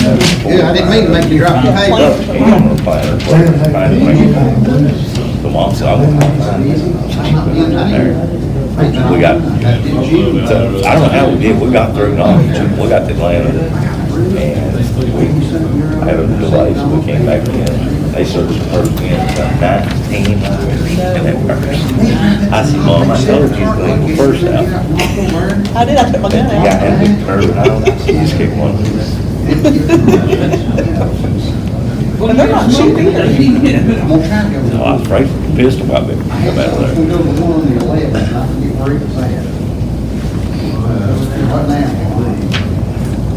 Yeah, I didn't mean to make you drop your paper. The mom said, I want to we got, so, I don't know how we did, we got through knowledge, we got to Atlanta, and we had a delay, so we came back in. They searched the first in 19 hours, and that first. I said, Mom, I told you to leave the first out. I did, I took my gun out. Yeah, and the curve, and I don't know, you just kick one of these. And they're not cheap either. I'm gonna try to go. No, I was afraid for the pistol might be come out of We'll there. go to the one on the 11th, I forget where it was at. What now?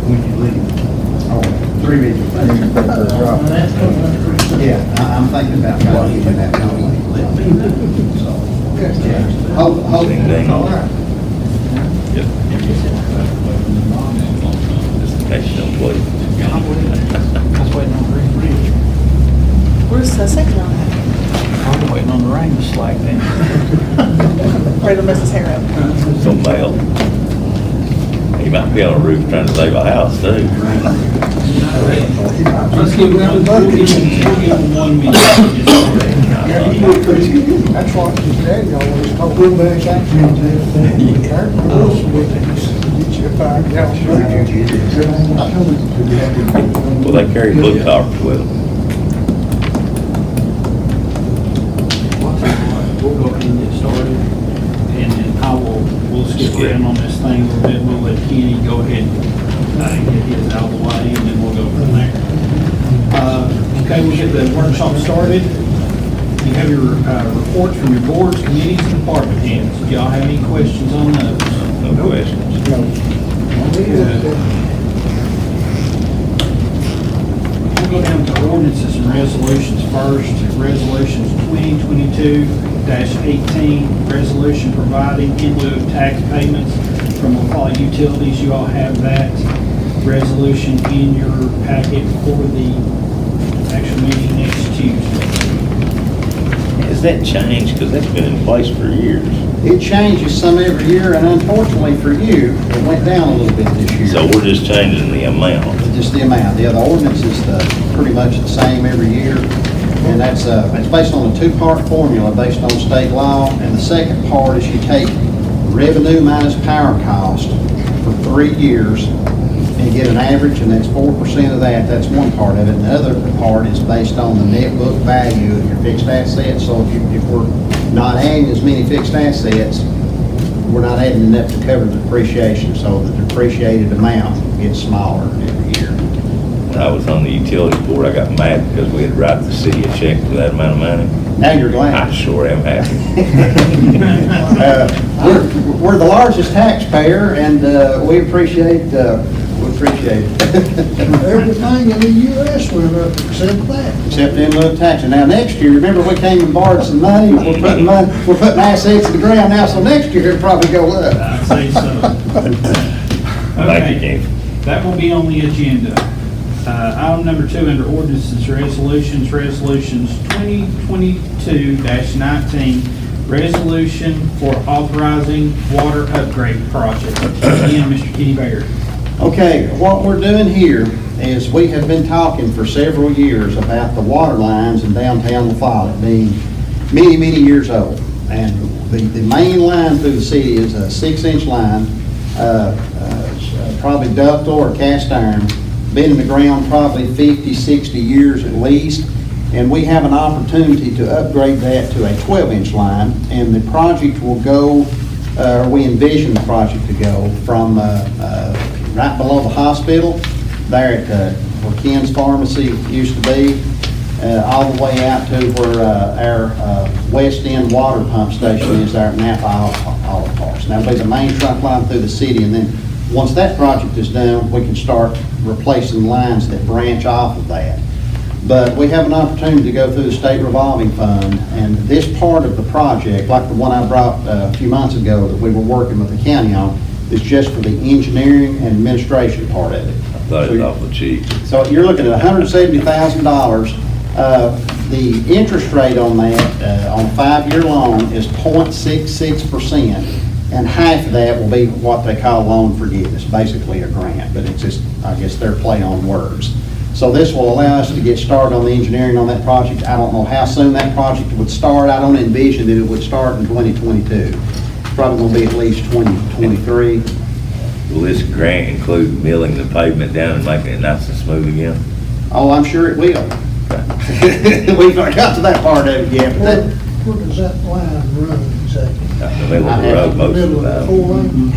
When you leave? Oh, 3 minutes. Yeah, I'm thinking about trying to get that going. So, yeah. Hope. Ding, ding. All right. Yep. Just in case you don't believe. Where's the second one? I'm waiting on the rain to slack then. Ready to mess his hair up. Some mail. He might be on a roof trying to save a house too. Let's give them 1 minute. That's what his daddy always told me. Get you a 5-gallon drum. Well, they carry blue toppers with them. We'll go ahead and get started, and then we'll skip around on this thing a little bit. We'll let Kenny go ahead and get his out of the way, and then we'll go from there. Okay, we'll get the workshop started. You have your reports from your boards, committees, and department heads. Do y'all have any questions on those? No questions. We'll go down to ordinances and resolutions first. Resolutions 2022-18, resolution providing in lieu of tax payments from LaFollette Utilities. You all have that resolution in your packet for the actual meeting next Tuesday. Has that changed? Because that's been in place for years. It changes some every year, and unfortunately for you, it went down a little bit this year. So we're just changing the amount. Just the amount. Yeah, the ordinance is pretty much the same every year. And that's it's based on a 2-part formula based on state law. And the second part is you take revenue minus power cost for 3 years and get an average, and that's 4% of that. That's one part of it. And the other part is based on the net book value of your fixed assets. So if we're not adding as many fixed assets, we're not adding enough to cover the depreciation. So the depreciated amount gets smaller every year. When I was on the utility board, I got mad because we had to write the city a check for that amount of money. Now you're I glad. sure am happy. We're the largest taxpayer, and we appreciate it. Everything in the U.S. went up except that. Except in lieu of taxes. Now, next year, remember we came and borrowed some money, we're putting assets in the ground now, so next year it'll probably go up. I'd say so. Thank you, Ken. That will be on the agenda. Item number 2 under ordinances, resolutions 2022-19, resolution for authorizing water upgrade project. Again, Mr. Kenny Baird. Okay, what we're doing here is we have been talking for several years about the water lines in downtown LaFollette being many, many years old. And the main line through the city is a 6-inch line, probably ductile or cast iron, been in the ground probably 50, 60 years at least. And we have an opportunity to upgrade that to a 12-inch line. And the project will go, we envision the project to go from right below the hospital, there at where Ken's Pharmacy used to be, all the way out to where our West End water pump station is there at Napa Olive Parks. And that'll be the main trunk line through the city. And then once that project is done, we can start replacing lines that branch off of that. But we have an opportunity to go through the state revolving fund, and this part of the project, like the one I brought a few months ago that we were working with the county on, is just for the engineering and administration part of it. I thought it was awful cheap. So you're looking at $170,000. The interest rate on that, on a 5-year loan, is 0.66%. And half of that will be what they call loan forgiveness, basically a grant, but it's just, I guess, their play on words. So this will allow us to get started on the engineering on that project. I don't know how soon that project would start. I don't envision that it would start in 2022. It's probably going to be at least 2023. Will this grant include milling the pavement down and making it nice and smooth again? Oh, I'm sure it will. We've not got to that part of it yet, but that, Where does that line run exactly? Out in the middle of the road most of Middle the of the time. 4 lane?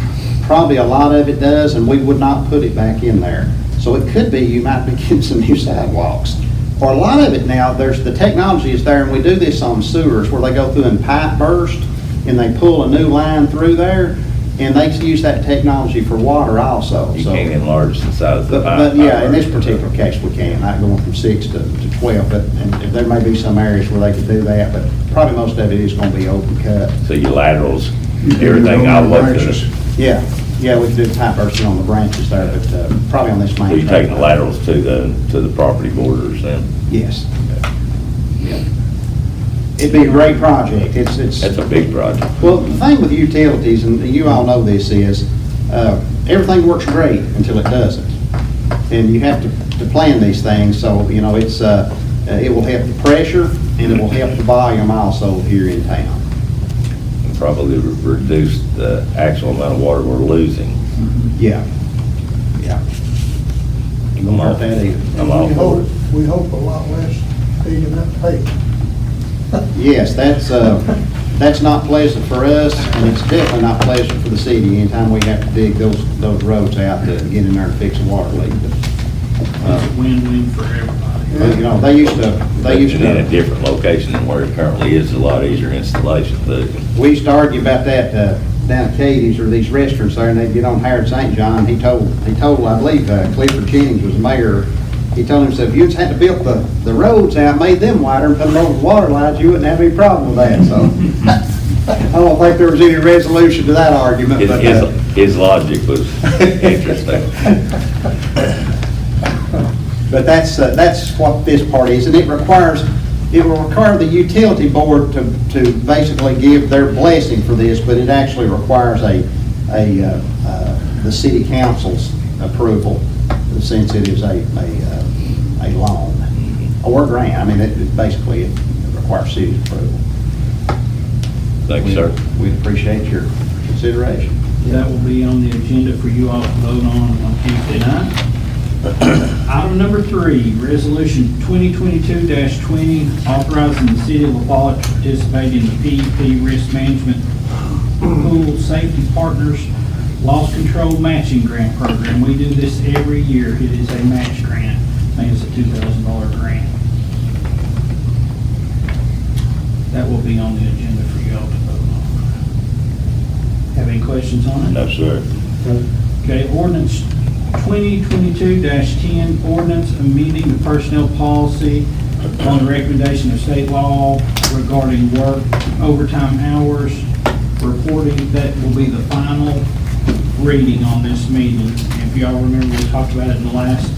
probably a lot of it does, and we would not put it back in there. So it could be you might be getting some new sidewalks. Or a lot of it now, the technology is there, and we do this on sewers where they go through and pipe burst, and they pull a new line through there, and they use that technology for water also. You So- can't enlarge the size of the pipe. But yeah, in this particular case, we can, not going from 6 to 12, but, and there may be some areas where they could do that, but probably most of it is gonna be open cut. So your laterals, You can everything go all on the way to branches. the, Yeah, we could do the pipe bursting on the branches there, but, probably on this main. so you're taking the laterals to the property borders then? Yes. Yeah. It'd be a great project. It's. That's a big project. Well, the thing with utilities, and you all know this, is everything works great until it doesn't. And you have to plan these things, so, you know, it will help the pressure, and it will help the volume also here in town. And probably reduce the actual amount of water we're losing. Yeah. Yeah. You don't hurt that either. I'm all for it. We hope a lot less digging up pavement. Yes, that's not pleasant for us, and it's definitely not pleasant for the city anytime we have to dig those roads out to get in there and fix a water leak. But, It's a win-win for everybody. you know, they used Making it in a to, different location than where it currently is, a lot easier installation too. we used to argue about that down at Katie's or these restaurants there, and they'd get on Howard St. John. He told, I believe, Clifford Jennings was mayor. He told him, so if you just had to build the roads out, made them wider, and put them over the water lines, you wouldn't have any problem with that, so. I don't think there was any resolution to that argument, but. His logic was interesting. But that's what this part is, and it will require the utility board to basically give their blessing for this, but it actually requires the city council's approval, since it is a loan or grant. I mean, it requires city approval. Thank you, sir. We'd appreciate your consideration. That will be on the agenda for you all to vote on Tuesday night. Item number 3, Resolution 2022-20, authorizing the city of LaFollette to participate in the PEP Risk Management Pool Safety Partners Loss Control Matching Grant Program. We do this every year. It is a match grant. I think it's a $2,000 grant. That will be on the agenda for you all to vote on. Have any questions on it? No, sir. Okay, ordinance 2022-10, ordinance amending the personnel policy on the recommendation of state law regarding work overtime hours reporting. That will be the final reading on this meeting. If y'all remember, we talked about it in the last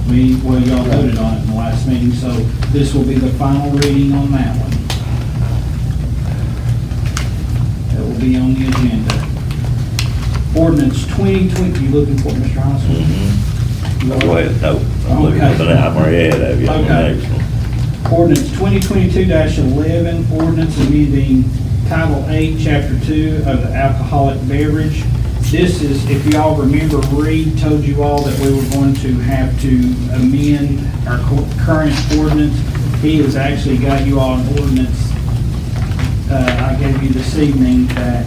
meeting, well, y'all voted on it in the last meeting, so this will be the final reading on that one. That will be on the agenda. Ordinance 2020, you looking for it, Mr. Hodgson? Go ahead, no, I'm looking for the, I'm already ahead of you on the Okay. next one. Ordinance 2022-11, ordinance amending Title 8, Chapter 2 of the alcoholic beverage. This is, if y'all remember, Reed told you all that we were going to have to amend our current ordinance. He has actually got you all an ordinance I gave you this evening that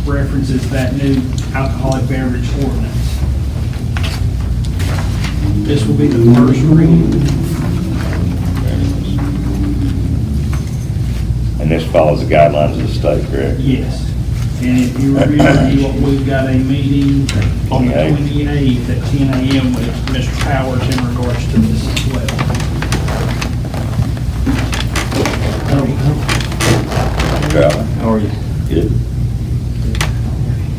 references that new alcoholic beverage ordinance. This will be the first reading. And this follows the guidelines of the state, correct? Yes. And if you remember, we've got a meeting on the Okay. 28th at 10 a.m. with Mr. Powers in regards to this as well. Carolyn? How are you? Good.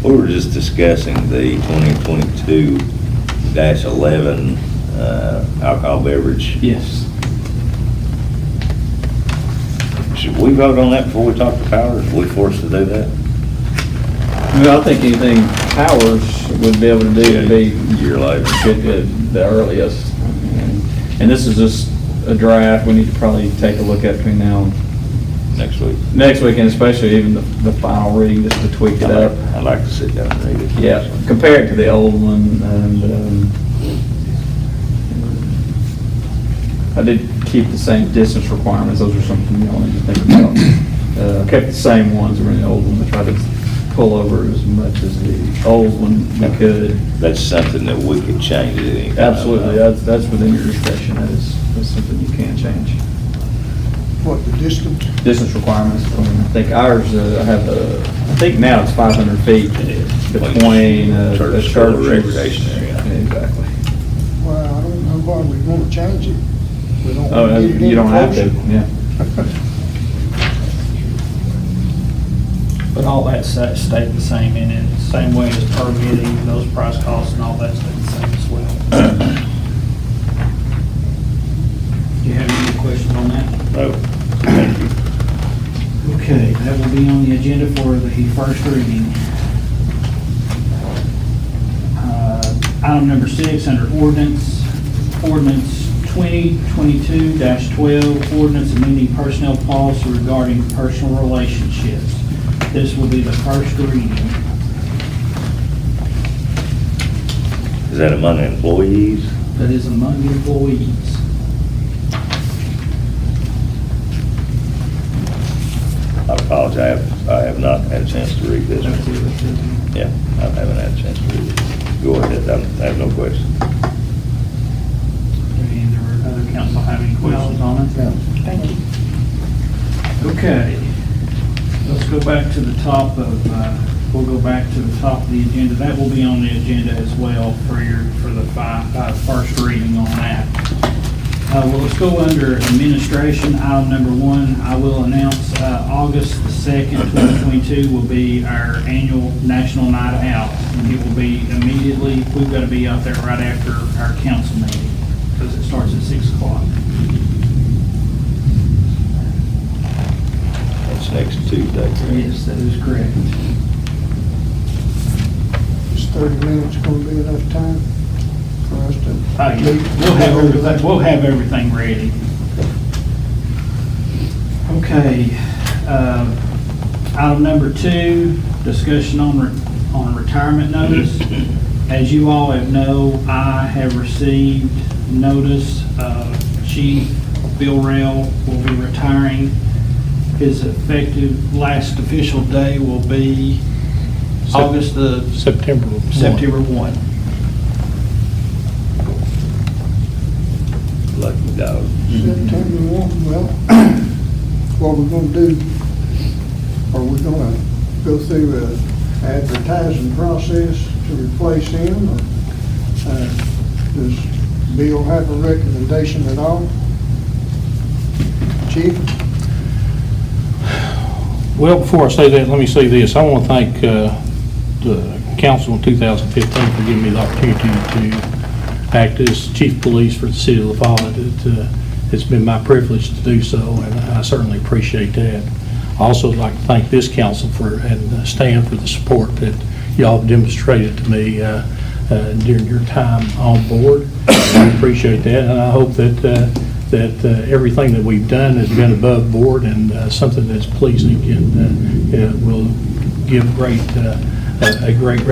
We were just discussing the 2022-11 alcohol beverage. Yes. Should we vote on that before we talk to Powers? Are we forced to do that? Well, I think anything Powers would be able to do would be A year later. the earliest. And this is just a draft. We need to probably take a look at between now and Next week. next week, and especially even the final reading, just to tweak it up. I'd like to sit down and read it. Yeah, compare it to the old one, and I did keep the same distance requirements. Those are something you all need to think about. Kept the same ones in the old one, to try to pull over as much as the old one we could. That's something that we could change at any time. Absolutely, that's within your discretion. That's something you can change. What, the distance? Distance requirements, I think ours, I think now it's 500 feet between a Church, church. school, recreation area. Yeah, exactly. Well, I don't know why we want to change it. We don't Oh, want to get it you don't have to, closer. yeah. But all that stayed the same in it, same way as permitting, those price costs and all that stayed the same as well. Do you have any questions on that? No, thank you. Okay, that will be on the agenda for the first reading. Item number 6, under ordinance 2022-12, ordinance amending personnel policy regarding personal relationships. This will be the first reading. Is that among employees? That is among employees. I apologize, I have not had a chance to read this one. Yeah, I haven't had a chance to read it. Go ahead, I have no question. Any other council have any questions on it? No. Thank you. Okay, let's go back to the top of, we'll go back to the top of the agenda. That will be on the agenda as well for the first reading on that. Well, let's go under administration. Item number 1, I will announce August the 2nd, 2022 will be our annual National Night Out. And it will be immediately, we've got to be out there right after our council meeting because it starts at 6 o'clock. That's next Tuesday, correct? Yes, that is correct. Is 30 minutes going to be enough time for us to? We'll have everything ready. Okay, item number 2, discussion on retirement notice. As you all know, I have received notice of Chief Bill Rail will be retiring. His effective last official day will be September 1. September 1. Lucky dog. September 1, well, what we're going to do, are we going to go through an advertising process to replace him, or does Bill have a recommendation at all? Chief? Well, before I say that, let me say this. I want to thank the council in 2015 for giving me the opportunity to act as chief of police for the city of LaFollette. It's been my privilege to do so, and I certainly appreciate that. I also would like to thank this council and Stan for the support that y'all have demonstrated to me during your time on board. I appreciate that, and I hope that everything that we've done has been above board and something that's pleasing and will give a great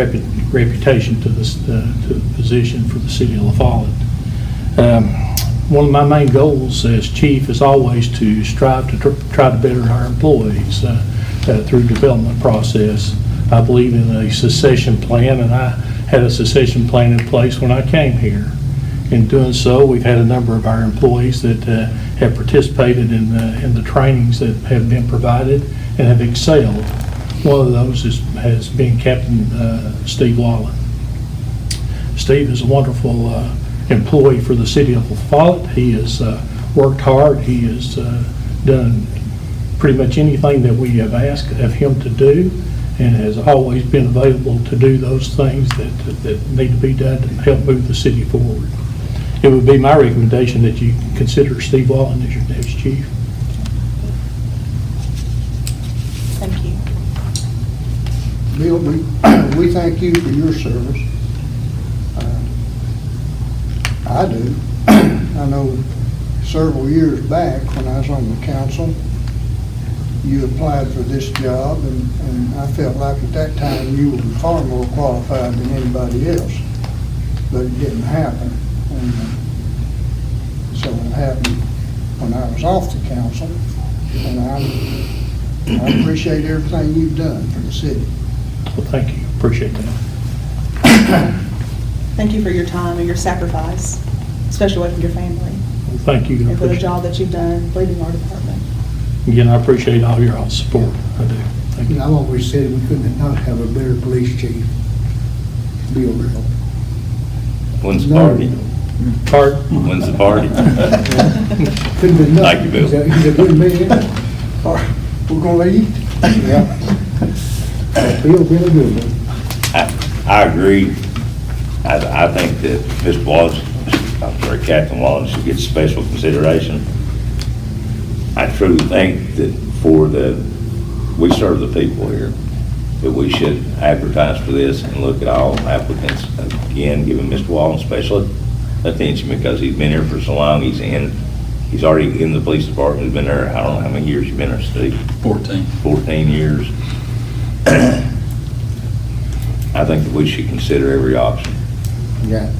reputation to the position for the city of LaFollette. One of my main goals as chief is always to strive to try to better our employees through development process. I believe in a succession plan, and I had a succession plan in place when I came here. In doing so, we've had a number of our employees that have participated in the trainings that have been provided and have excelled. One of those has been Captain Steve Lawlen. Steve is a wonderful employee for the city of LaFollette. He has worked hard. He has done pretty much anything that we have asked of him to do, and has always been available to do those things that need to be done to help move the city forward. It would be my recommendation that you consider Steve Lawlen as your next chief. Thank you. Bill, we thank you for your service. I do. I know several years back, when I was on the council, you applied for this job, and I felt like at that time you were far more qualified than anybody else, but it didn't happen. And so it happened when I was off the council, and I appreciate everything you've done for the city. Well, thank you, appreciate that. Thank you for your time and your sacrifice, especially away from your family, Well, thank you. I and for the appreciate- job that you've done leading our department. Again, I appreciate all your support, I do. Thank you. I've always said we couldn't not have a better police chief. Bill Real. When's the party? Art? When's the party? Couldn't be nothing. Thank you, Bill. He's a good man. All right, we're gonna eat? Yeah. Bill, really good man. I agree. I think that Ms. Wallace, I'm sorry, Captain Lawlen should get special consideration. I truly think that we serve the people here, that we should advertise for this and look at all applicants. Again, giving Mr. Wallen special attention because he's been here for so long. He's already in the police department. He's been there, I don't know how many years you've been there, Steve? 14. 14 years. I think that we should consider every option. Yeah.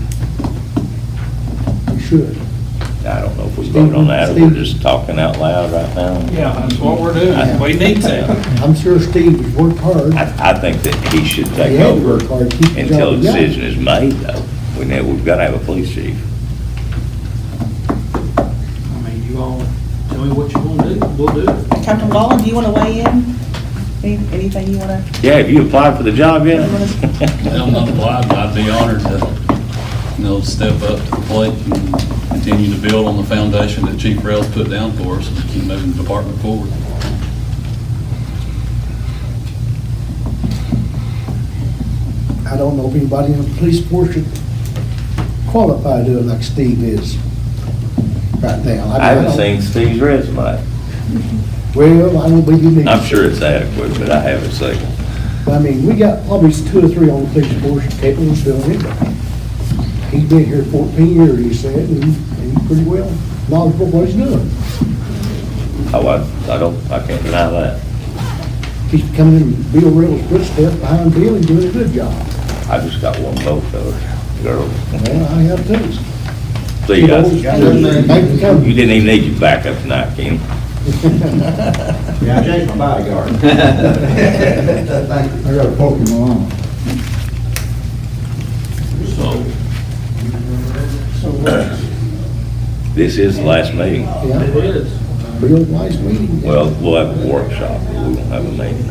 We should. I don't know if we vote on that or we're just talking out loud right now. Yeah, that's what we're doing. We need to. I'm sure Steve has worked hard. I think that he should He take had to over work hard to keep the until a job going. decision is made, though. We've got to have a police chief. I mean, you all tell me what you want to do, we'll do it. Captain Lawlen, do you want to weigh in? Anything you want to? Yeah, have you applied for the job yet? I'm not applied, but I'd be honored to, step up to the plate and continue to build on the foundation that Chief Rails put down for us and keep moving the department forward. I don't know if anybody in the police force should qualify to do it like Steve is right now. I haven't seen Steve's resume. Well, I don't believe you need. I'm sure it's adequate, but I haven't seen it. I mean, we got probably 2 or 3 on the police force capable of doing it. He's been here 14 years, he said, and he's pretty well knowledgeable what he's doing. I can't deny that. He's coming in Bill Reynolds' footsteps behind Bill and doing a good job. I just got one vote, though, girl. Well, I have too. See you guys. Thank you. You didn't even need your backup tonight, Kenny. Yeah, I changed my bodyguard. I got a Pokemon. This is the last meeting. Yeah, It is. real nice meeting. Well, we'll have a workshop, but we won't have a meeting.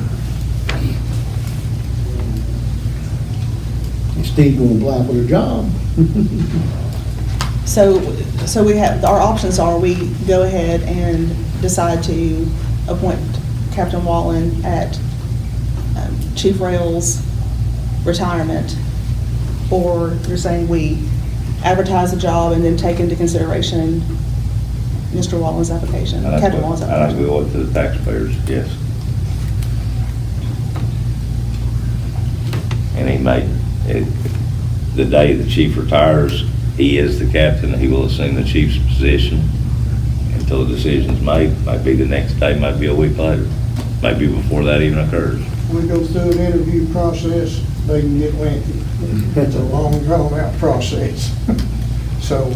Steve gonna apply for the job. So we have, our options are, we go ahead and decide to appoint Captain Wallen at Chief Rails' retirement, or you're saying we advertise the job and then take into consideration Mr. Wallen's application, Captain Wallen's I think application? we owe it to the taxpayers, yes. And he may, the day the chief retires, he is the captain, he will assume the chief's position until the decision's made. Might be the next day, might be a week later, might be before that even occurs. We go through an interview process, they can get lengthy. It's a long, drawn-out process. So,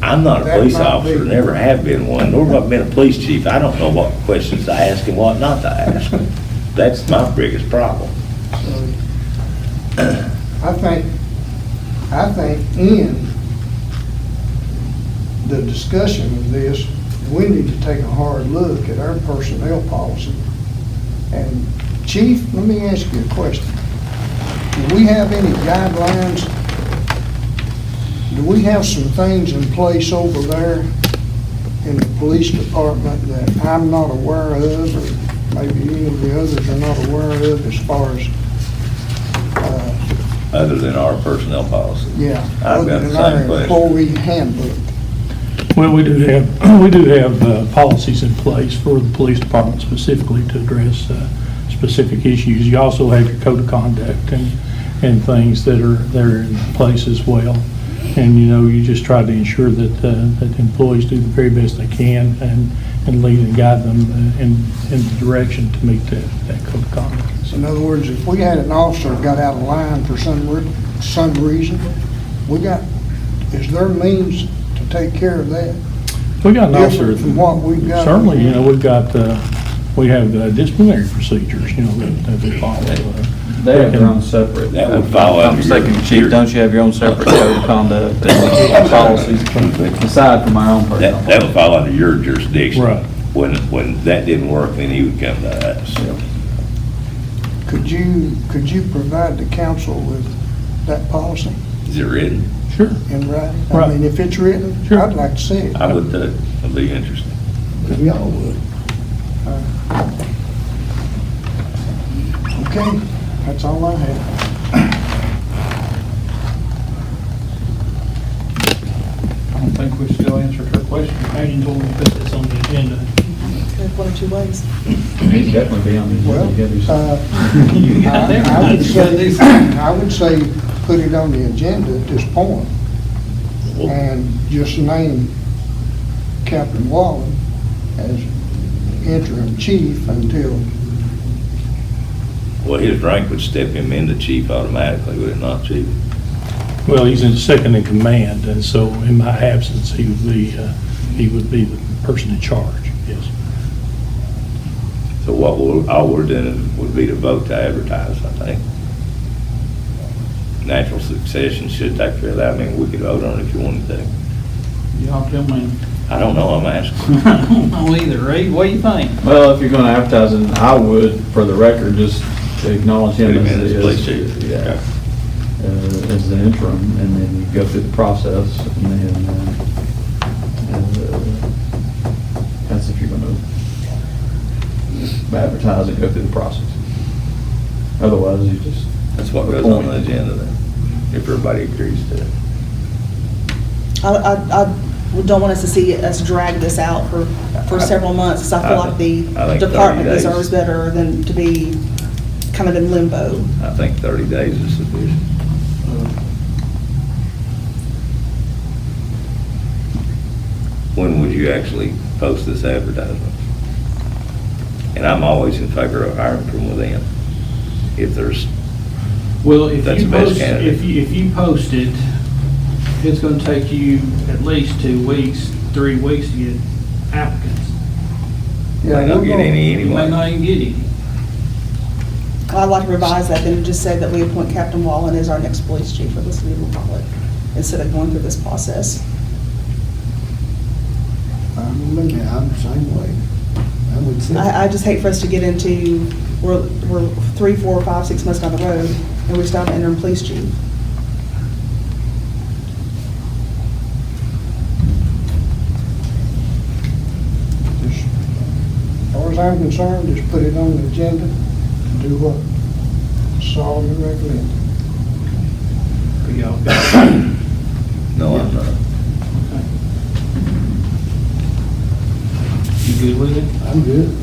I'm not a That police might officer, be- never have been one, nor have I been a police chief. I don't know what questions to ask and what not to ask. That's my biggest problem. I think in the discussion of this, we need to take a hard look at our personnel policy. And Chief, let me ask you a question. Do we have any guidelines? Do we have some things in place over there in the police department that I'm not aware of, or maybe any of the others are not aware of as far as, Other than our personnel policy. yeah, I've other got the than our same question. employee handbook? Well, we do have policies in place for the police department specifically to address specific issues. You also have your code of conduct and things that are in place as well. And, you know, you just try to ensure that employees do the very best they can and lead and guide them in the direction to meet that code of conduct. In other words, if we had an officer that got out of line for some reason, is there means to take care of that? We got an officer. Different from what we've got? Certainly, you know, we have disciplinary procedures, you know, that we follow. They have their own separate. That would fall I'm under your- mistaken, Chief, don't you have your own separate code of conduct and policies aside from our own personnel? That would fall under your jurisdiction. Right. When that didn't work, then he would come to us. Could you provide the council with that policy Is it written? Sure. in writing? Right. I mean, if it's written, Sure. I'd like to see it. I would, it'd be interesting. We all would. Okay, that's all I have. I don't think we still answered her question. Peyton told me to put this on the agenda. There's one or two ways. He'd definitely be on the Well, agenda. You gotta do something. You got there. I would say put it on the agenda at this point and just name Captain Lawlen as interim chief until, Well, his rank would step him into chief automatically, would it not, chief? Well, he's in second in command, and so in my absence, he would be the person in charge, yes. So all we're doing would be to vote to advertise, I think. Natural succession should take care of that. I mean, we could vote on it if you wanted to. Y'all tell me. I don't know, I'm asking. I don't know either, Reed. What do you think? Well, if you're gonna advertise it, I would, for the record, just acknowledge him Put him as in as the, police chief. yeah, as the interim, and then you go through the process, and then, that's if you're gonna advertise and go through the process. Otherwise, you just. That's what goes on the agenda then, if everybody agrees to it. I don't want us to see us drag this out for several months, because I feel like the I think 30 department days. deserves better than to be kind of in limbo. I think 30 days is sufficient. When would you actually post this advertisement? And I'm always in favor of hiring from within. If there's, Well, if That's you the best post, candidate. if you post it, it's gonna take you at least 2 weeks, 3 weeks to get applicants. yeah, might not we're get gonna- any You may anyway. not even get any. I'd like to revise that then and just say that we appoint Captain Wallen as our next police chief for the city of LaFollette, instead of going through this process. I'm the same way. I would say. I just hate for us to get into, we're 3, 4, 5, 6 months down the road, and we still have an interim police chief. Just, as far as I'm concerned, just put it on the agenda and do what Solomon recommended. Y'all got it. No, I'm not. You good with it? I'm good.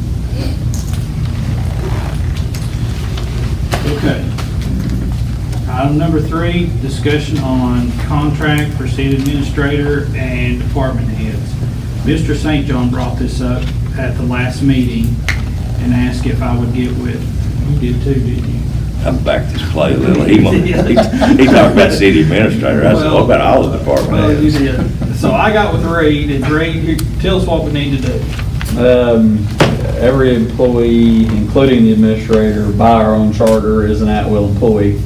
Okay. Item number 3, discussion on contract for city administrator and department heads. Mr. St. John brought this up at the last meeting and asked if I would get with, you did too, didn't you? I backed his play a little. He talked about city administrator. I said, what about all the department Well, you heads? did. So I got with Reed, and Reed, tell us what we need to do. Every employee, including the administrator, by our own charter, is an at-will employee.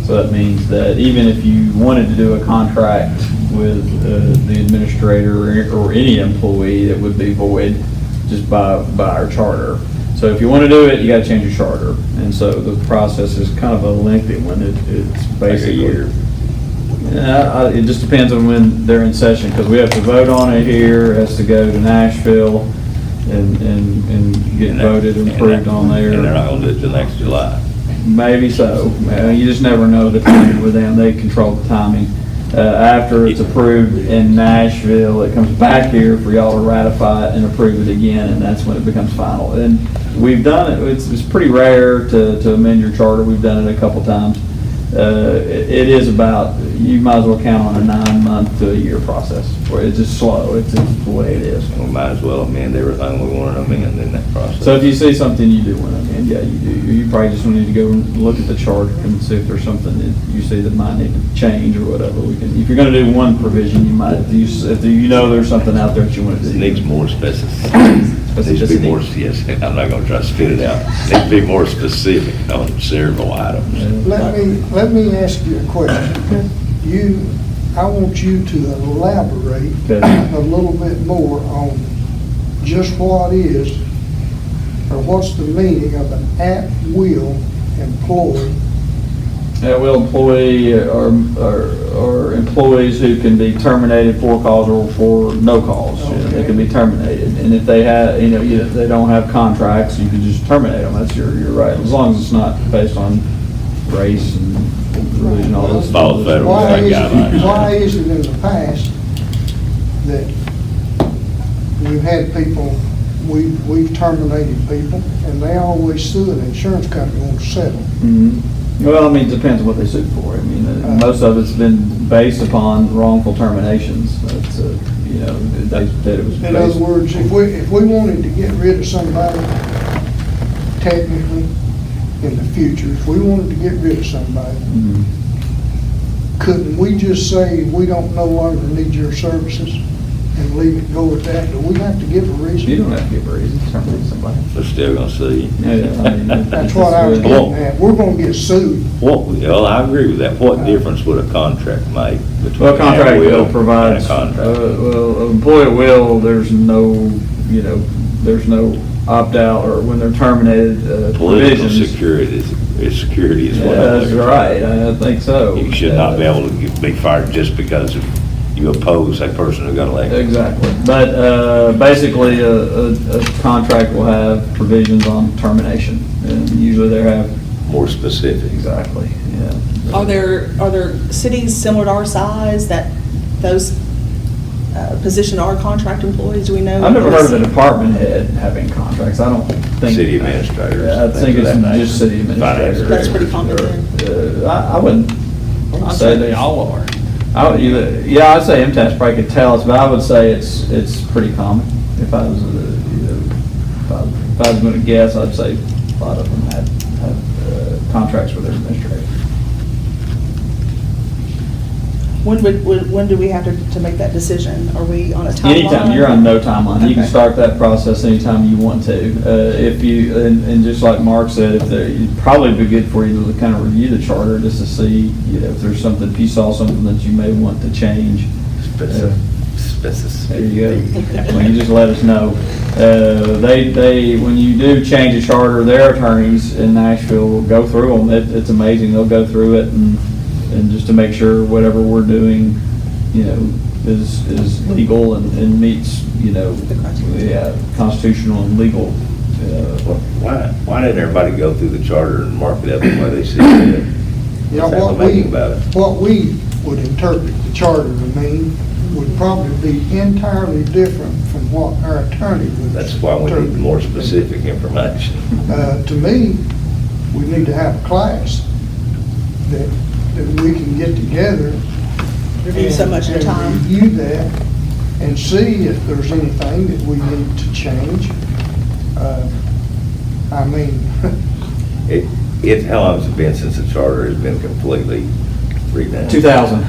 So that means that even if you wanted to do a contract with the administrator or any employee, that would be void just by our charter. So if you want to do it, you got to change your charter. And so the process is kind of a lengthy one. It's basically. Like a year. Yeah, it just depends on when they're in session, because we have to vote on it here, it has to go to Nashville and get voted and approved on there. And they're not gonna do it till next July. Maybe so. You just never know the timing with them. They control the timing. After it's approved in Nashville, it comes back here for y'all to ratify it and approve it again, and that's when it becomes final. And we've done it, it's pretty rare to amend your charter, we've done it a couple times. It is about, you might as well count on a 9-month to a year process, where it's just slow, it's just the way it is. We might as well amend everything we want to amend in that process. So if you see something you do want to amend, yeah, you do. You probably just need to go and look at the charter and see if there's something that you see that might need to change or whatever. We can, if you're going to do one provision, you might, if you know there's something out there that you want to It do. needs more specificity. Needs to be more, yes, I'm not gonna try to spit it out. Needs to be more specific on several items. Let me ask you a question. I want you to elaborate Okay. a little bit more on just what is, or what's the meaning of an at-will employee. At-will employee or employees who can be terminated for cause or for no cause. You know, they can be terminated. And if they have, if they don't have contracts, you can just terminate them. That's your right. As long as it's not based on race and religion, all those. Follow federal guidelines. Why is it in the past that we've had people, we've terminated people, and they always sue an insurance company won't settle? Mhm. Well, I mean, it depends on what they sued for. I mean, most of it's been based upon wrongful terminations. That's, they said it was In based. other words, if we wanted to get rid of somebody, technically, in the future, if we wanted to get rid of somebody, Mhm. couldn't we just say, we don't no longer need your services and leave it go at that? Do we have to give a reason? You don't have to give a reason to terminate somebody. They're still gonna see. Yeah, I mean, That's what I was getting at. We're gonna get sued. Well, I agree with that. What difference would a contract make between? Well, a contract at-will will provide, and a contract? well, an employee will, there's no, there's no opt-out or when they're terminated, Political provisions. security is Yeah, what I'm that's looking for. right, I think so. You should not be able to be fired just because you oppose a person who got elected. Exactly, but basically, a contract will have provisions on termination, and usually they have. More specific. Exactly, yeah. Are there cities similar to our size that those position our contract employees? Do we know? I've never heard of a department head having contracts, I don't think. City administrators, Yeah, I think things of it's that just nature. city administrators. Finance That's pretty common Or, I wouldn't I'd say say they they all are. I'd say MTS probably could tell us, but I would say it's pretty common. If I was, if I was gonna guess, I'd say a lot of them have contracts with their administrators. When do we have to make that decision? Are we on a timeline? Anytime, you're on no timeline. You can Okay. start that process anytime you want to. If you, and just like Mark said, it'd probably be good for you to kind of review the charter just to see, if there's something, if you saw something that you may want to change. There you go. Well, you just let us know. When you do change a charter, their attorneys in Nashville will go through them. It's amazing. They'll go through it and just to make sure whatever we're doing, is legal and meets, The criteria. yeah, constitutional and legal. Why didn't everybody go through the charter and mark it up the way they see it? You know, what we would interpret the charter to mean would probably be entirely different from what our attorney would. That's why we need more specific information. To me, we need to have a class that we can get together. Review so much at a time. And review that and see if there's anything that we need to change. I mean, How long has it been since the charter has been completely redone? 2000.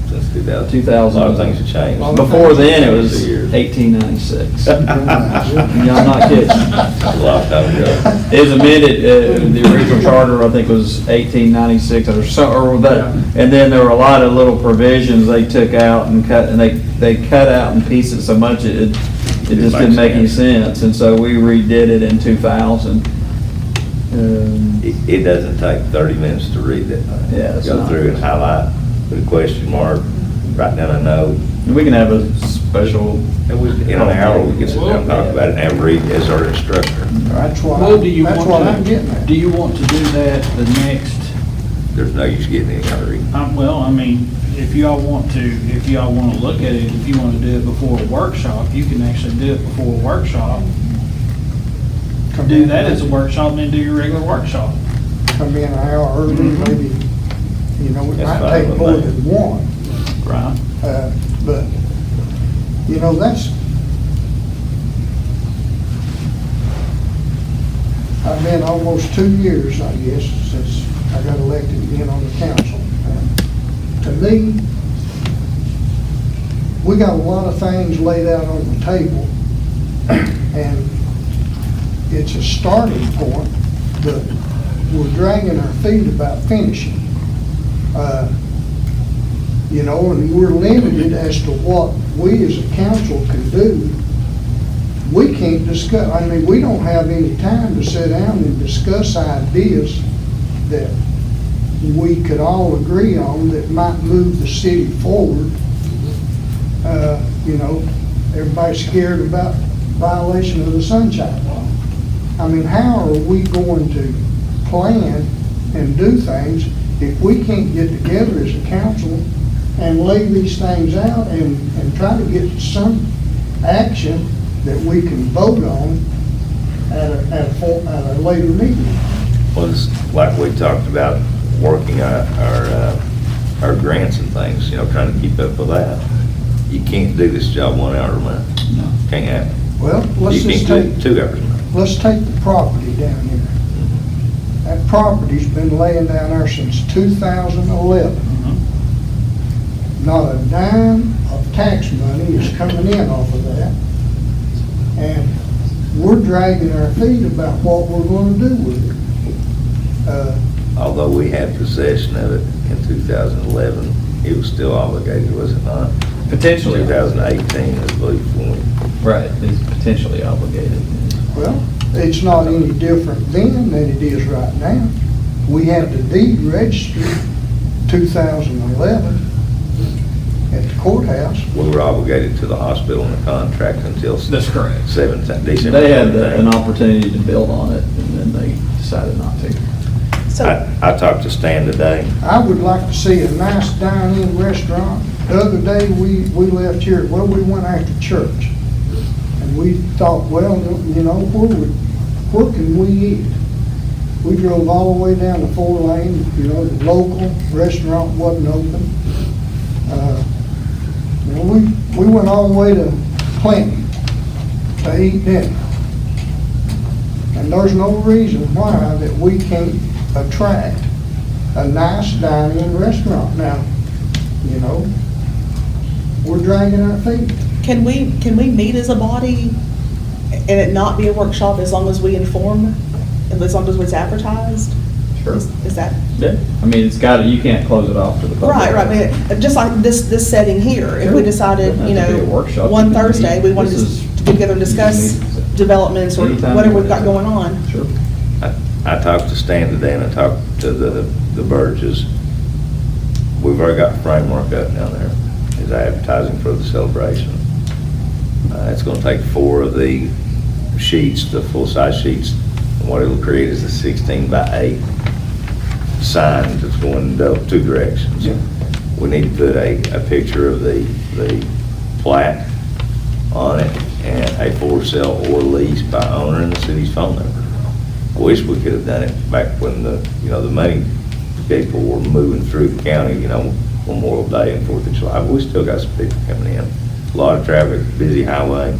Since 2000. 2000. A lot of things have changed. Before then, it was 2 years. 1896. Y'all not kidding. A long time ago. It was amended, the original charter, I think, was 1896 or so, or that, and then there were a lot of little provisions they took out and cut, and they cut out in pieces so much it just didn't make any sense, and so we redid it in 2000. It doesn't take 30 minutes to read that. Yeah, it's Go not. through and highlight, put a question mark, write down a note. And we can have a special. In an hour, we can sit down and talk about it and have Reed as our instructor. that's what Well, do you I'm getting want at. to, do you want to do that the next there's no use getting any other. Well, I mean, if y'all want to look at it, if you want to do it before a workshop, you can actually do it before a workshop. Do that as a workshop and then do your regular workshop. Come in an hour early, maybe, you know, it That's might fine take with more me. than one. Right. But, you know, I've been almost 2 years, I guess, since I got elected again on the council. To me, we got a lot of things laid out on the table, and it's a starting point, but we're dragging our feet about finishing. You know, and we're limited as to what we as a council can do. We can't discuss, I mean, we don't have any time to sit down and discuss ideas that we could all agree on that might move the city forward. You know, everybody's scared about violation of the Sunshine Law. I mean, how are we going to plan and do things if we can't get together as a council and lay these things out and try to get some action that we can vote on at a later meeting? Well, it's like we talked about, working our grants and things, you know, trying to keep up with that. You can't do this job 1 hour a month. No. Can't happen. Well, let's You just can't do take, it 2 hours a month. let's take the property down here. That property's been laying down there since 2011. Not a dime of tax money is coming in off of that. And we're dragging our feet about what we're gonna do with it. Although we had possession of it in 2011, it was still obligated, was it not? Potentially. 2018, I believe, when we. Right, it's potentially obligated. Well, it's not any different then than it is right now. We had the deed registered 2011 at the courthouse. We were obligated to the hospital in the contract until. That's correct. December. They had an opportunity to build on it, and then they decided not to. So, I talked to Stan today. I would like to see a nice dine-in restaurant. The other day, we left here, well, we went after church. And we thought, well, you know, where can we eat? We drove all the way down the 4-lane, you know, the local restaurant wasn't open. You know, we went all the way to Clinton to eat dinner. And there's no reason why that we can't attract a nice dine-in restaurant. Now, you know, we're dragging our feet. can we meet as a body and it not be a workshop as long as we inform, and as long as it's advertised? Sure. Is that? Yeah, I mean, you can't close it off to the public. Right, I mean, just like this setting here, if we decided, Doesn't you have to be a know, workshop. one You can Thursday, meet. we wanted This is- to get together and discuss you can meet developments or anytime whatever you we've got want. going on. Sure. I talked to Stan today, and I talked to the Burges. We've already got a framework up down there, is advertising for the celebration. It's gonna take 4 of the sheets, the full-size sheets. And what it'll create is a 16x8 sign that's going in 2 directions. We need to put a picture of the plat on it and a for sale or lease by owner and the city's phone number. I wish we could have done it back when the money people were moving through the county, you know, Memorial Day and 4th of July. We still got some people coming in. A lot of traffic, busy highway.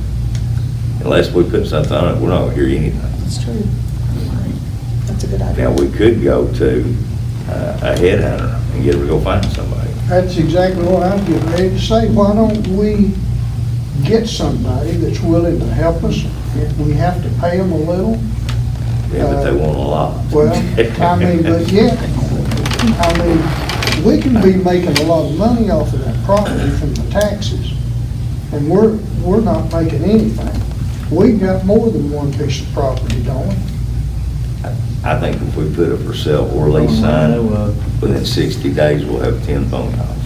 Unless we put something on it, we're not gonna hear anything. That's true. That's a good idea. Now, we could go to a headhunter and get her to go find somebody. That's exactly what I'm getting ready to say. Why don't we get somebody that's willing to help us? If we have to pay them a little, Yeah, but they want a lot. well, I mean, but yet, I mean, we can be making a lot of money off of that property from the taxes, and we're not making anything. We've got more than one piece of property, don't we? I think if we put a for sale or lease sign, within 60 days, we'll have 10 phone calls.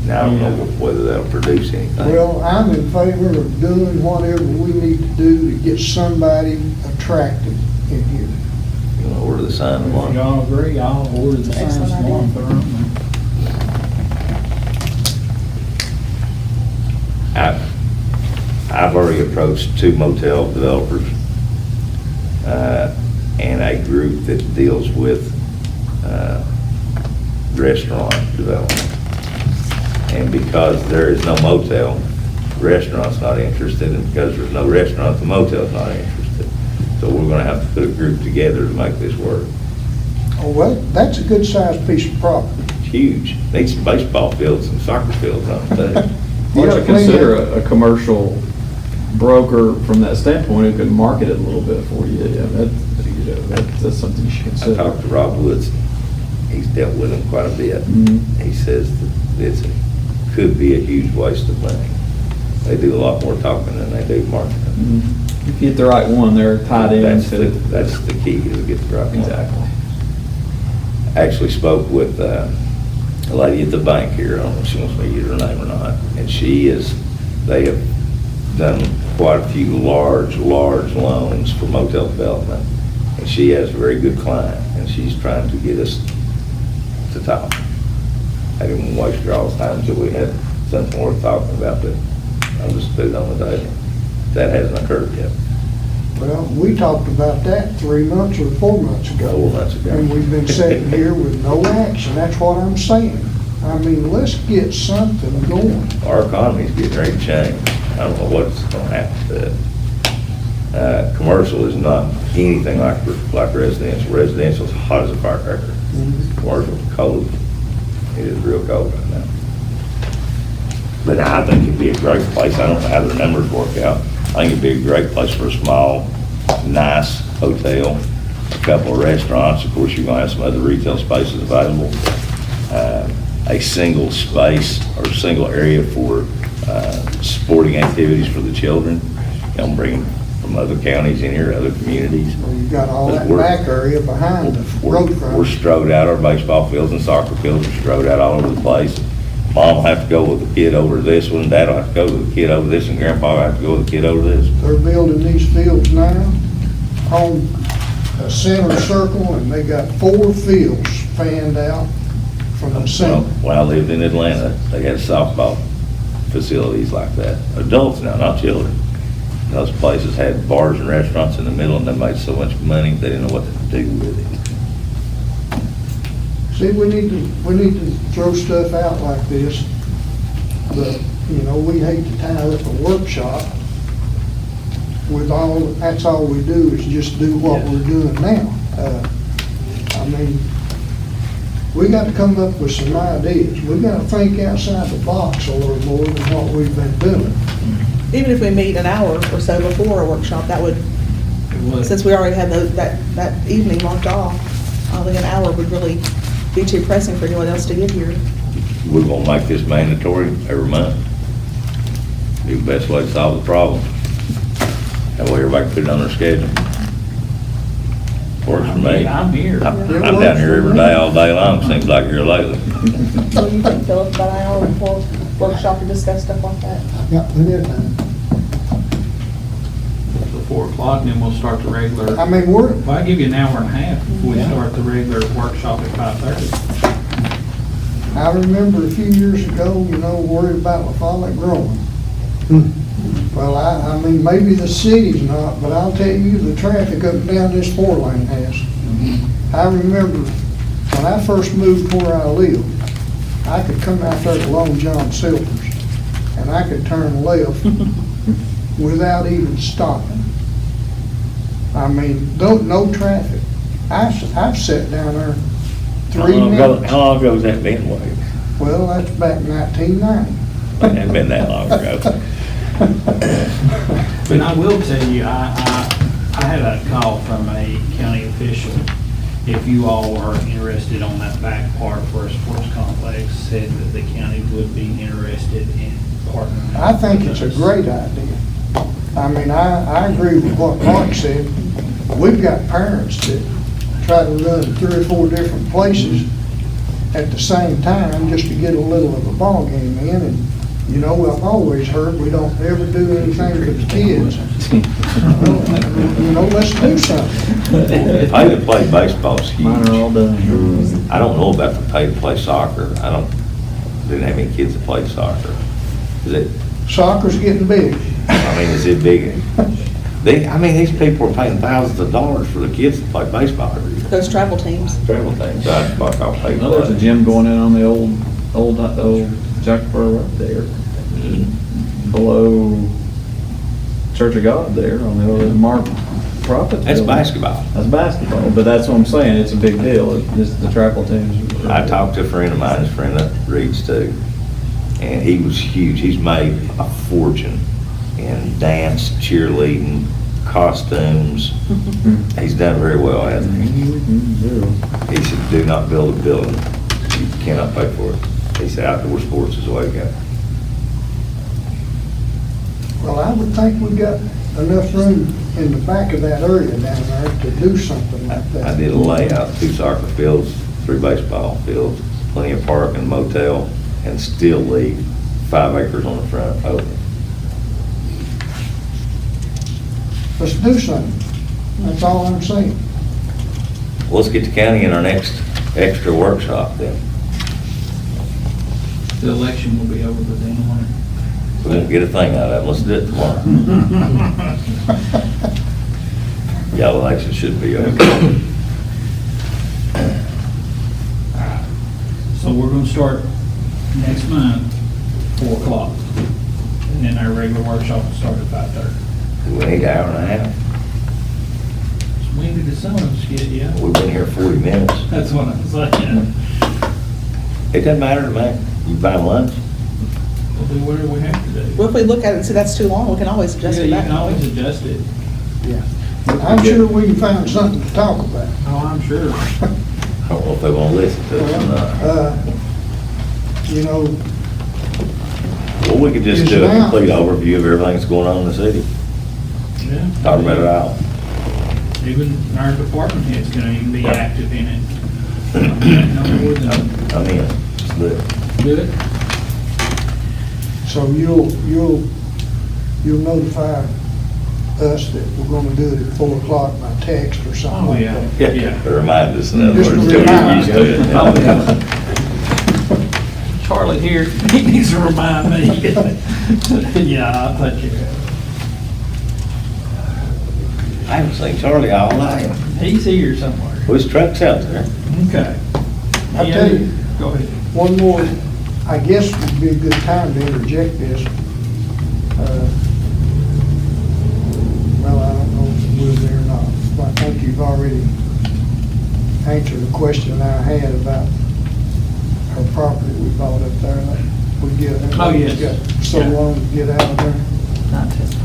Now, I don't know whether that'll produce anything. Well, I'm in favor of doing whatever we need to do to get somebody attracted in here. You know, order the sign If tomorrow. y'all agree, I'll order the signs Excellent tomorrow and idea. put 'em up. I've already approached 2 motel developers, and a group that deals with, restaurant development. And because there is no motel, the restaurant's not interested, and because there's no restaurant, the motel's not interested. So we're gonna have to put a group together to make this work. Oh, well, that's a good-sized piece of property. It's huge. Needs some baseball fields and soccer fields on it, too. Why don't you consider a commercial broker from that standpoint who can market it a little bit for you? Yeah, that's something you should I consider. talked to Rob Woods. He's dealt with them quite a bit. Mhm. He says that could be a huge waste of money. They do a lot more talking than they do marketing. Mhm. If you get the right one, they're tied in. That's the key, is to get the right one. Exactly. I actually spoke with a lady at the bank here. I don't know if she wants me to use her name or not. And they have done quite a few large loans for motel development. And she has a very good client, and she's trying to get us to talk. I didn't want to waste your all's time until we had something worth talking about, but I'll just put it on the table. That hasn't occurred yet. Well, we talked about that 3 months or 4 months ago. 4 months ago. And we've been sitting here with no action. That's what I'm saying. I mean, let's get something going. Our economy's getting ready to change. I don't know what's gonna happen to it. Commercial is not anything like residential. Residential's hot as a firecracker. Commercial's cold. It is real cold right now. But I think it'd be a great place. I don't know how the numbers work out. I think it'd be a great place for a small, nice hotel, a couple of restaurants. Of course, you're gonna have some other retail spaces available. A single space or single area for sporting activities for the children. You know, bring them from other counties in here, other communities. Well, you've got all that We're- back area behind the road We're front. strode out, our baseball fields and soccer fields are strode out all over the place. Mom will have to go with the kid over to this one, Dad will have to go with the kid over this, and Grandpa will have to go with the kid over this. They're building these fields now on a center circle, and they got 4 fields fanned out from the center. When I lived in Atlanta, they had softball facilities like that. Adults now, not children. Those places had bars and restaurants in the middle, and they made so much money, they didn't know what to do with it. See, we need to throw stuff out like this, but, you know, we hate to tie up a workshop with that's all we do is just do what we're doing now. I mean, we got to come up with some ideas. We got to think outside the box a little more than what we've been doing. Even if we meet an hour or so before a workshop, that would, since we already had that evening marked off, I think an hour would really be too pressing for anyone else to get here. We're gonna make this mandatory every month. Be the best way to solve the problem. That way everybody can put it on their schedule. Works for me. I'm here. I'm down here every day, all day long, seems like you're lately. What do you think, Philip, about an hour before workshop to discuss stuff like that? Yeah, plenty of time. Till 4 o'clock, and then we'll start the regular. I mean, Well, I'll give you an hour and a half before we start the regular workshop at 5:30. I remember a few years ago, you know, worried about LaFollette growing. Well, I mean, maybe the city's not, but I'll tell you, the traffic up and down this 4-lane has. I remember when I first moved where I lived, I could come out there to Long John Silver's, and I could turn left without even stopping. I mean, no traffic. I've sat down there 3 minutes. How long ago was that been, Wade? Well, that's back in 1990. It hadn't been that long ago. And I will tell you, I had a call from a county official. If you all are interested on that back part for a sports complex, said that the county would be interested in partnering. I think it's a great idea. I mean, I agree with what Mark said. We've got parents that try to run 3 or 4 different places at the same time just to get a little of a ball game in, and You know, I've always heard we don't ever do anything for the kids. Well, you know, let's do something. Pay to play baseball is huge. Mine are all done. I don't know about the pay to play soccer. Didn't have any kids that played soccer. Is it, Soccer's getting big. is it big? These people are paying thousands of dollars for the kids to play baseball every year. Those travel teams. Travel things, that's what I'll pay Well, there's a for. gym going in on the old Jacksboro up there, below Church of God there on the old Mark Prophet. That's building. basketball. That's basketball, but that's what I'm saying, it's a big deal, it's the travel teams. I talked to a friend of mine, his friend up Reed's too, and he was huge. He's made a fortune in dance, cheerleading, costumes. He's done very well, hasn't he? He said, do not build a building. You cannot pay for it. He said, outdoor sports is the way to go. Well, I would think we got enough room in the back of that area down there to do something like that. I did a layout, 2 soccer fields, 3 baseball fields, plenty of parking, motel, and still leave 5 acres on the front open. Let's do something. That's all I'm saying. Well, let's get the county in our next extra workshop then. The election will be over by then, won't it? We won't get a thing out of it. Let's do it tomorrow. Y'all election should be okay. So we're gonna start next month, 4 o'clock. And then our regular workshop will start at 5:30. We need an hour and a half. It's windy to some of us yet, yeah. We've been here 40 minutes. That's what I'm saying. It doesn't matter to me. You buy lunch? We'll do whatever we have to do. Well, if we look at it and see that's too long, we can always adjust Yeah, it you back. can always adjust it. Yeah. I'm sure we can find something to talk about. Oh, I'm sure. I don't know if they want to listen to us or not. You know, Well, we could just It's do a now. complete overview of everything that's going on in the city. Yeah. Talk about it all. Even our department head's gonna even be Yeah. active in it. No more than I'm in. Let's do it. do it. so you'll notify us that we're gonna do it at 4 o'clock by text or something Oh, like yeah. that. Yeah, remind us in other Just words, a till we get reminder. used to it. Oh, yeah. Charlie here, he needs to remind me. Yeah, I'll take care of I haven't seen Charlie all night. it. He's here somewhere. Well, his truck's out there. Okay. I'll tell you. Go ahead. One more, I guess would be a good time to interject this. Well, I don't know if it will be or not, but I think you've already answered the question I had about her property we bought up there. We get, Oh, yes. it's got so Yeah. long to get out of there.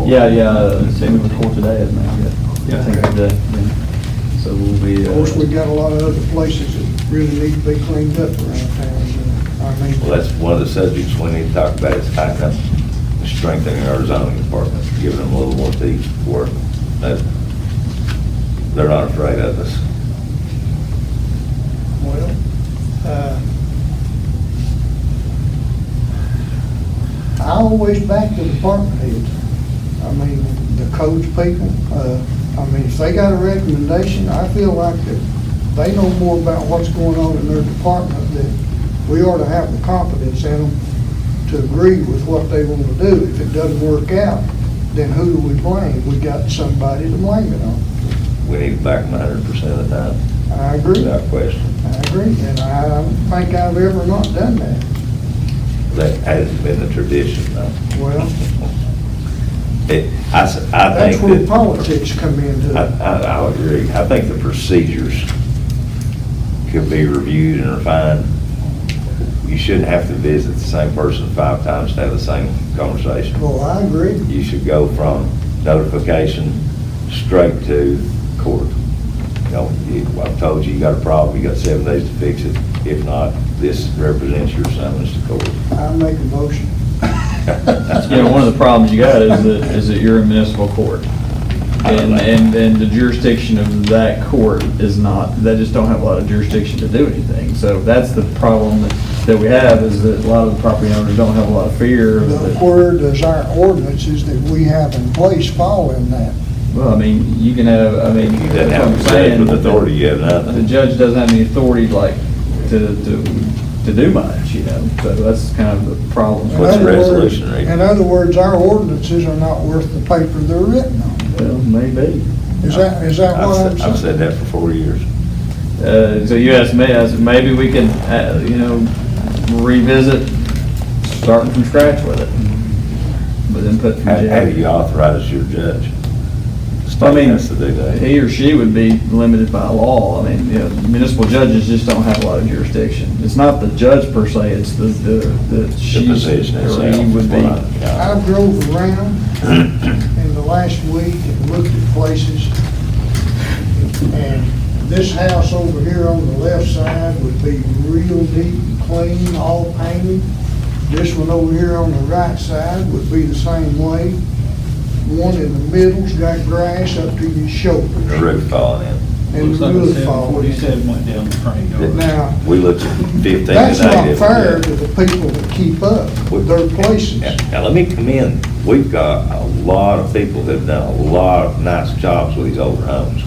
Yeah, same with the court today, isn't it? Yeah. I think today, yeah. So we'll be. Of course, we got a lot of other places that really need to be cleaned up around town. Well, that's one of the subjects we need to talk about, is kind of strengthening our zoning department, giving them a little more teeth for that. They're not afraid of us. Well, I always back the department heads. I mean, the codes people, if they got a recommendation, I feel like that they know more about what's going on in their department, that we ought to have the confidence in them to agree with what they want to do. If it doesn't work out, then who do we blame? We got somebody to blame it on. We need to back them 100% of the time, I agree. without question. I agree, and I don't think I've ever not done that. That hasn't been the tradition, though. Well, I that's think where that. politics come into it. I would agree. I think the procedures could be reviewed and refined. You shouldn't have to visit the same person 5 times to have the same conversation. Well, I agree. You should go from notification straight to court. You know, I've told you, you got a problem, you got 7 days to fix it. If not, this represents your summons to court. I make a motion. Yeah, one of the problems you got is that you're a municipal court. And the jurisdiction of that court is not, they just don't have a lot of jurisdiction to do anything. So that's the problem that that we have is that a lot of the property owners don't have a lot of fear that, Where does our ordinances that we have in place fall in that? well, I mean, you can have, I mean, You that's doesn't what have I'm a judge saying. with authority, you have The nothing. judge doesn't have any authority like to do much, you know, so that's kind of the problem. What's the In other words- resolution read? In other words, our ordinances are not worth the paper they're written on. Well, maybe. Is that what I'm saying? I've said that for 4 years. So you asked me, I said, maybe we can, you know, revisit, starting from scratch with it. But then put. How do you authorize your judge? I mean, Has to do that. he or she would be limited by law. I mean, you know, municipal judges just don't have a lot of jurisdiction. It's not the judge per se, it's the she position or itself. he would be. I drove around in the last week and looked at places, and this house over here on the left side would be real neat and clean, all painted. This one over here on the right side would be the same way. One in the middle's got grass up to your The shoulders, roof falling in. and Looks the like a roof falling in. 747 went down the front yard. Now, We looked at 15 today. that's not didn't we? fair to the people that keep up with their places. Now, let me commend, we've got a lot of people that have done a lot of nice jobs with these older homes.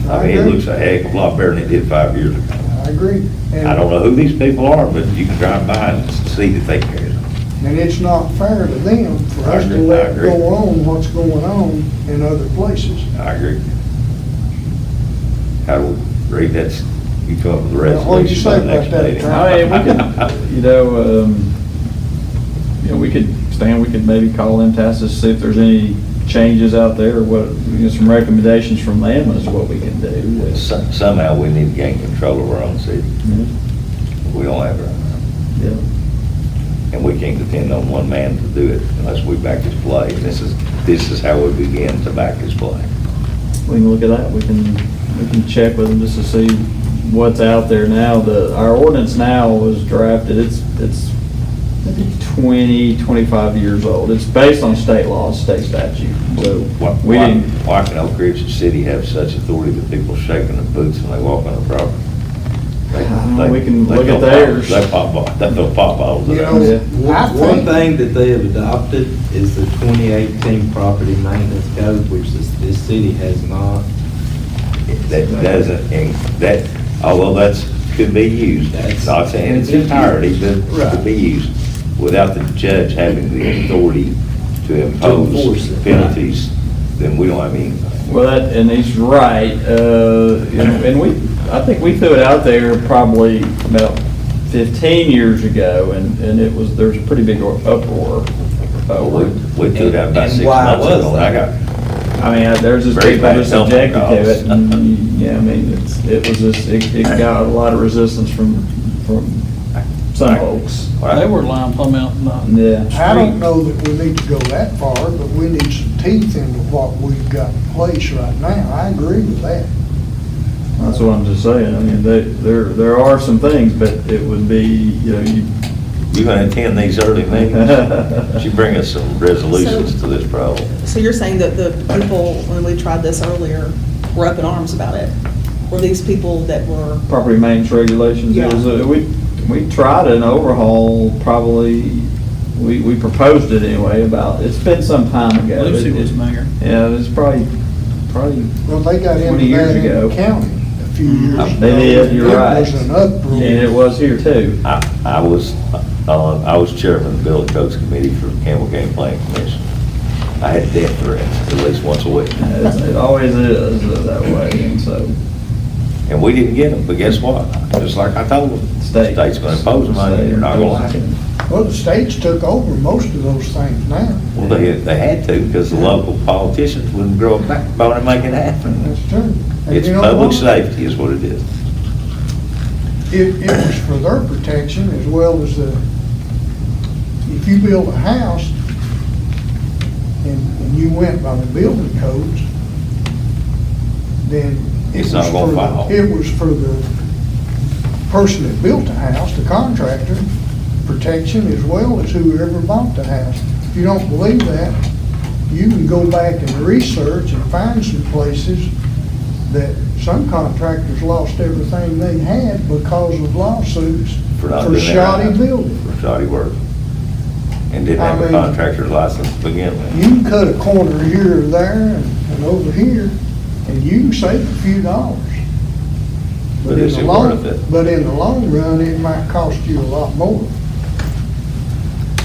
I mean, it agree. looks a heck of a lot better than it did 5 years ago. I agree. And- I don't know who these people are, but you can drive by and see that they care. And it's not fair to them for I us to agree, I let agree. go on what's going on in other places. I agree. How do we read that? You come up with a Well, what do you resolution say by the about next that, meeting. Tom? I mean, we could, you know, we could, Stan, we could maybe call them, Tassus, see if there's any changes out there, or what, you know, some recommendations from them is what we can do. Somehow we need to gain control of our own city. We don't have it right now. Yeah. And we can't depend on one man to do it unless we back his play. And this is how we begin to back his play. We can look at that, we can check with them just to see what's out there now. Our ordinance now was drafted, it's maybe 25 years old. It's based on state law, state statute, so we didn't. Why can Oak Ridge City have such authority that people shaking their boots when they walk on the property? We can They look at throw theirs. They throw pop bottles You at know, us. I One think, thing that they have adopted is the 2018 Property Maintenance Code, which this city has not. That doesn't, and that, although that's, could be used, not saying it's entirety, but it could be used without the judge having the authority to enforce impose it. penalties, then we don't have anything. Well, and he's right, you know, and I think we threw it out there probably about 15 years ago, and there was a pretty big uproar. We threw it out about And 6 why months was ago, and I that? got, I mean, there's just Very people bad just telephone objected to calls. it, and, yeah, I mean, it got a lot of resistance from some folks. They were lying plumb out in the Yeah. I don't know that we need to go that far, but we need some teeth into what we've got in place right now. I agree with that. That's what I'm just saying, I mean, there are some things, but it would be, you know, you gonna attend these early meetings? You bring us some resolutions to this problem. So you're saying that the people, when we tried this earlier, were up in arms about it? Were these people that were, property maintenance regulations. Yeah. It was, we tried an overhaul, probably, we proposed it anyway, it's been some time ago. Lucy was mayor. Yeah, it was probably, Well, they got 20 into years that in ago. the county a few years ago. They did, you're right. It was an uproar. and it was here too. I was chairman of the Building Codes Committee for Campbell County Planning Commission. I had death threats at least once a week. It always is that way, and so. And we didn't get them, but guess what? Just like I told them, the state's gonna impose them on you, you're not gonna like it. Well, the states took over most of those things now. Well, they had to, because the local politicians wouldn't grow a backbone and make it happen. That's true. And It's you know public what? safety is what it is. It was for their protection as well as if you build a house and you went by the building codes, then It's not gonna follow. it was for the person that built the house, the contractor, protection as well as whoever bought the house. If you don't believe that, you can go back and research and find some places that some contractors lost everything they had because of lawsuits For not for doing that shoddy right. building. For shoddy work. And didn't I have a mean- contractor's license to begin with. You can cut a corner here or there and over here, and you can save a few dollars. But in is the it long- worth it? But in the long run, it might cost you a lot more.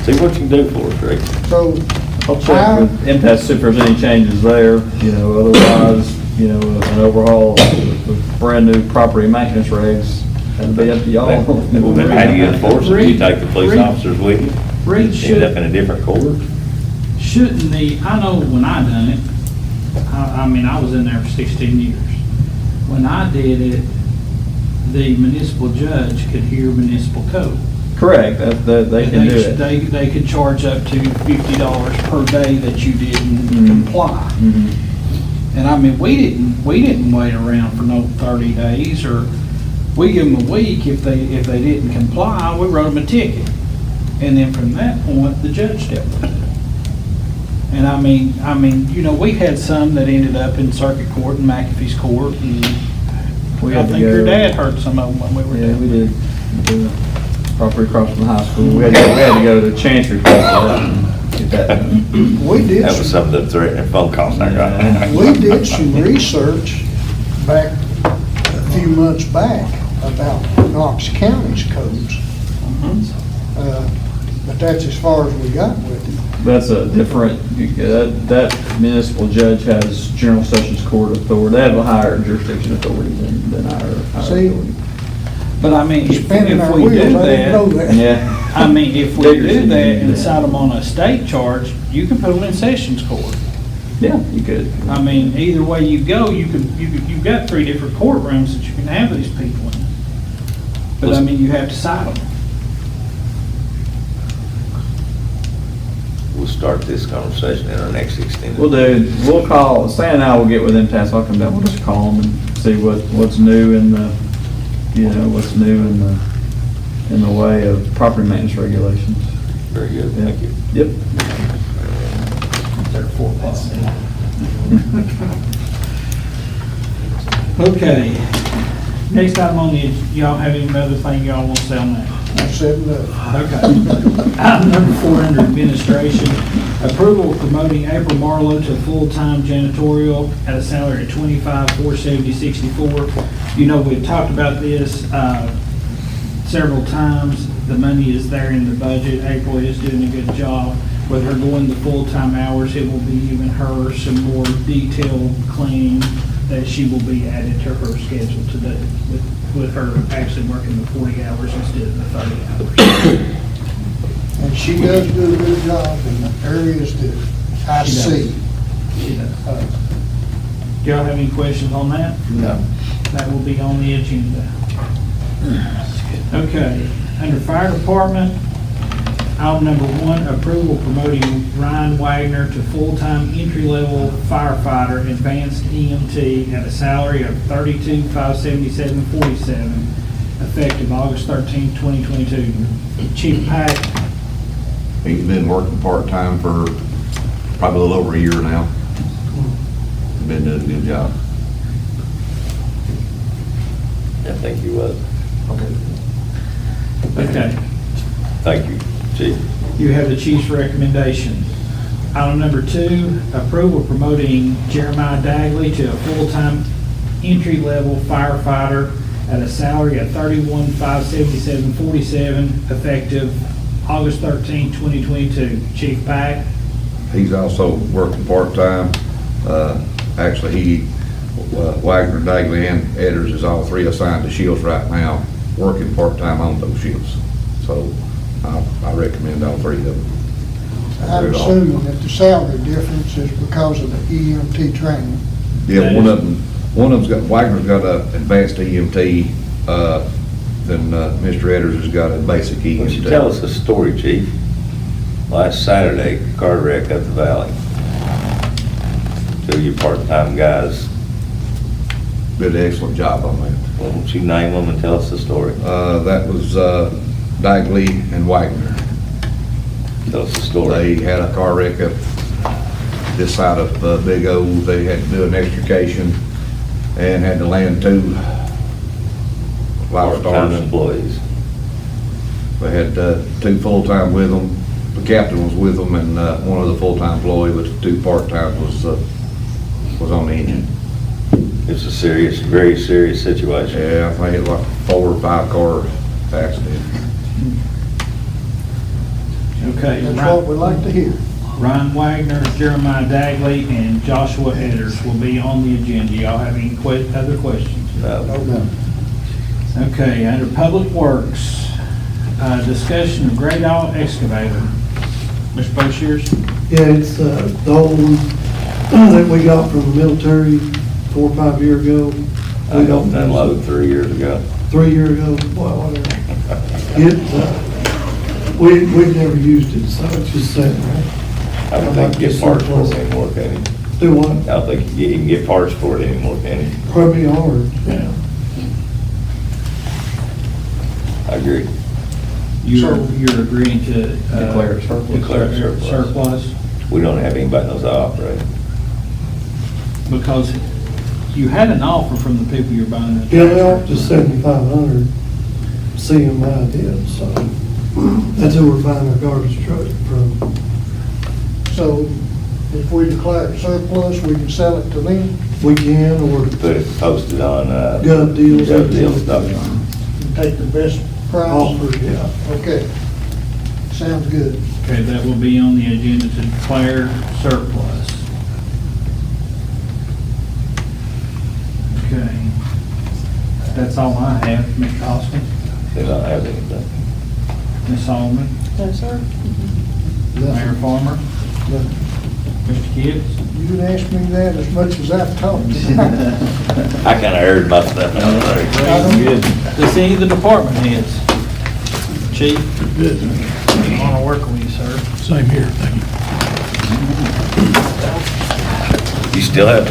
See what you can do for us, Rick. So, I'll check with MTS, see if there's any changes there, you know, otherwise, you know, an overhaul with brand-new property maintenance regs, that'd be up to y'all. Then how do you enforce it? You take the police officers with you? Reed, End up in a different court? shouldn't I know when I done it, I mean, I was in there for 16 years. When I did it, the municipal judge could hear municipal code. Correct, that, they can do it. They could charge up to $50 per day that you didn't Mhm. comply. Mhm. And I mean, we didn't wait around for no 30 days, or we give them a week if they didn't comply, we wrote them a ticket. And then from that point, the judge dealt with it. And I mean, you know, we had some that ended up in circuit court and McAfee's court, and We I had to think your go- dad heard some of them when we were Yeah, down we there. did. The property across from the high school. We had to go to the Chancery Court for that and get that done. we did, That was some of the threatening phone calls I got. we did some research back, a few months back, about Knox County's codes. But that's as far as we got with it. That's a different, that municipal judge has general sessions court authority. They have a higher jurisdiction authority than our See? authority. But I mean, Spinning if our we wheels, do I didn't know that, that. Yeah. I mean, if we Bigger do city that than and that. cite them on a state charge, you can put them in sessions court. Yeah, you could. I mean, either way you go, you've got 3 different courtrooms that you can have these people in. But I mean, you have to cite them. We'll start this conversation in our next extended. We'll call, Stan and I will get with them, I'll come down, we'll just call them and see what's new in the, you know, what's new in the way of property maintenance regulations. Very good, thank you. Yep. Okay. Next item on the, y'all have any other thing y'all want to say on that? I said, look, Okay. Item number 4 under administration, approval of promoting April Marlowe to full-time janitorial at a salary of $25,470.64. You know, we've talked about this several times. The money is there in the budget. April is doing a good job. With her going the full-time hours, it will be giving her some more detailed cleaning that she will be added to her schedule to do, with her actually working the 40 hours instead of the 30 hours. and she does do a good job in the areas that I She does. see. She does. Do y'all have any questions on that? No. That will be on the agenda. Okay, under fire department, item number 1, approval promoting Ryan Wagner to full-time entry-level firefighter, advanced EMT at a salary of $32,577.47, effective August 13, 2022. Chief Pack, He's been working part-time for probably a little over a year now. Been doing a good job. I think you would. okay. Thank you, Chief. You have the chief's recommendation. Item number 2, approval promoting Jeremiah Dagley to a full-time entry-level firefighter at a salary of $31,577.47, effective August 13, 2022. Chief Pack, He's also working part-time. Actually, Wagner, Dagley, and Edders is all 3 assigned to shifts right now, working part-time on those shifts. So I recommend all 3 of them. I'm assuming that the salary difference is because of the EMT training. Yeah, one of them's got, Wagner's got a advanced EMT, then Mr. Edders has got a basic Why don't you EMT. tell us a story, Chief? Last Saturday, car wreck up the valley. 2 of you part-time guys, Did an excellent job on that. why don't you name them and tell us the story? That was Dagley and Wagner. Tell us the story. They had a car wreck up this side of Big O. They had to do an extrication and had to land 2 live Part-time stars. employees. We had 2 full-time with them, the captain was with them, and one other full-time employee, but the 2 part-time was on the engine. It's a serious, very serious situation. Yeah, I think it was like a 4 or 5 car accident. Okay, That's what we like to hear. Ryan Wagner, Jeremiah Dagley, and Joshua Edders will be on the agenda. Y'all have any other questions? No. Okay, under Public Works, discussion of grade out excavator. Mr. Boshiers? Yeah, it's the old one that we got from the military 4 or 5 years ago. I got that load 3 years ago. 3 years ago, well, whatever. We've never used it, so it's just sitting there. I don't think you get parts for it anymore, can you? Do what? I don't think you can get parts for it anymore, can you? Probably hard. Yeah. I agree. You're agreeing to Declare it surplus. Declare it surplus. We don't have anybody knows how to operate. Because you had an offer from the people you're buying it. Yeah, they offered us 7,500, CMI did, so that's who we're buying our garbage truck from. So if we declare it surplus, we can sell it to them We can, or Put it posted on, GovDeals.com. and take the best price. Offer, yeah. Okay. Sounds good. Okay, that will be on the agenda to declare surplus. Okay. That's all I have. Mr. Austin? They don't have anything. Ms. Solomon? No, sir. Mayor Farmer? But Mr. Gibbs? you can ask me that as much as I've talked. I kinda heard my stuff out there. Good. Does any of the department heads? Chief? Good. I want to work with you, sir. Same here, thank you. You still have